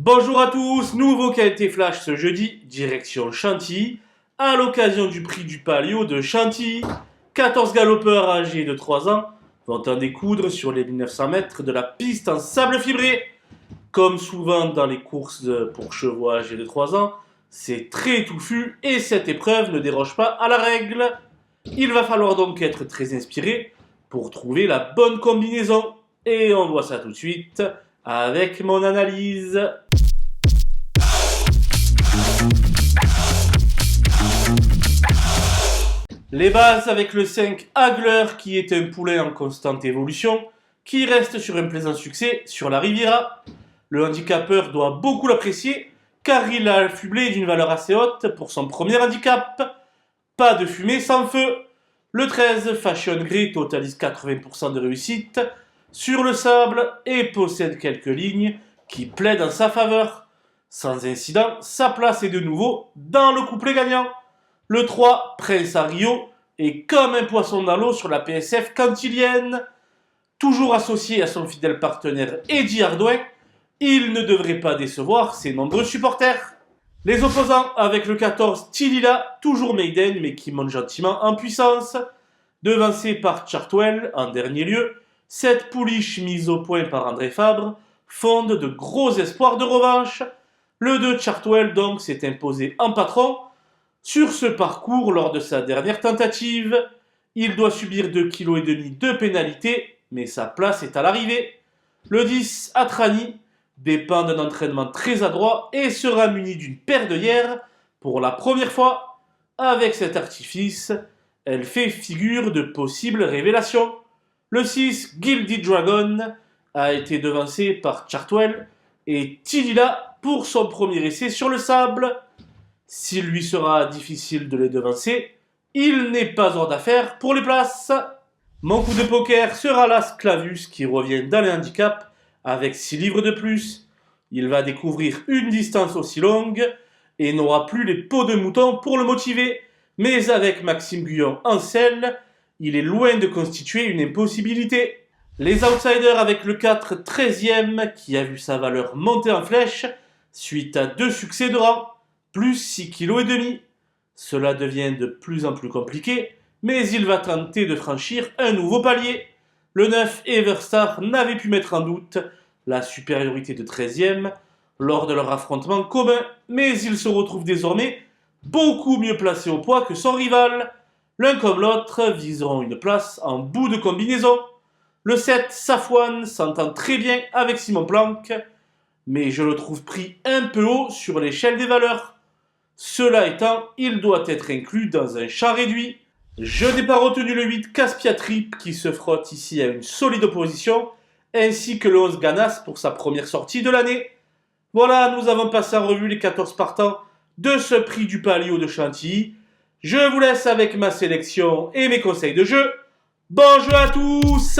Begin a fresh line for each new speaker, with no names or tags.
Bonjour à tous, nouveau qualité flash ce jeudi, direction Chantilly, à l'occasion du prix du Palio de Chantilly. 14 galopeurs âgés de 3 ans vont en découdre sur les 1900 mètres de la piste en sable fibré. Comme souvent dans les courses pour chevaux âgés de 3 ans, c'est très touffu et cette épreuve ne déroge pas à la règle. Il va falloir donc être très inspiré pour trouver la bonne combinaison. Et on voit ça tout de suite avec mon analyse. Les bases avec le 5 Hagler qui est un poulet en constante évolution qui reste sur un plaisant succès sur la Riviera. Le handicapeur doit beaucoup l'apprécier car il a affublé d'une valeur assez haute pour son premier handicap. Pas de fumée sans feu. Le 13 Fashion Grey totalise 80% de réussite sur le sable et possède quelques lignes qui plaident en sa faveur. Sans incident, sa place est de nouveau dans le couplet gagnant. Le 3, Prince à Rio, est comme un poisson dans l'eau sur la PSF cantilienne. Toujours associé à son fidèle partenaire Eddie Hardouin, il ne devrait pas décevoir ses nombreux supporters. Les opposants avec le 14, Tilila, toujours maiden mais qui monte gentiment en puissance. Devancé par Chartwell en dernier lieu, cette pouliche mise au point par André Fabre fonde de gros espoirs de revanche. Le 2 Chartwell donc s'est imposé en patron. Sur ce parcours, lors de sa dernière tentative, il doit subir 2,5 kg de pénalité, mais sa place est à l'arrivée. Le 10, Atrani, dépend d'un entraînement très adroit et sera muni d'une paire d'œillères pour la première fois. Avec cet artifice, elle fait figure de possible révélation. Le 6, Gilded Dragon, a été devancé par Chartwell et Tilila pour son premier essai sur le sable. S'il lui sera difficile de les devancer, il n'est pas hors d'affaire pour les places. Mon coup de poker sera l'As Clavus qui revient dans les handicaps avec 6 livres de plus. Il va découvrir une distance aussi longue et n'aura plus les peaux de mouton pour le motiver. Mais avec Maxime Guyon en selle, il est loin de constituer une impossibilité. Les outsiders avec le 4 13e qui a vu sa valeur monter en flèche suite à 2 succès de rang. Plus 6,5 kg. Cela devient de plus en plus compliqué, mais il va tenter de franchir un nouveau palier. Le 9 Everstar n'avait pu mettre en doute la supériorité de 13e lors de leur affrontement commun, mais il se retrouve désormais beaucoup mieux placé au poids que son rival. L'un comme l'autre viseront une place en bout de combinaison. Le 7 Safwan s'entend très bien avec Simon Planck, mais je le trouve pris un peu haut sur l'échelle des valeurs. Cela étant, il doit être inclus dans un champ réduit. Je n'ai pas retenu le 8 Caspia Trip qui se frotte ici à une solide opposition, ainsi que le 11 Ganas pour sa première sortie de l'année. Voilà, nous avons passé en revue les 14 partants de ce prix du Palio de Chantilly. Je vous laisse avec ma sélection et mes conseils de jeu. Bon jeu à tous!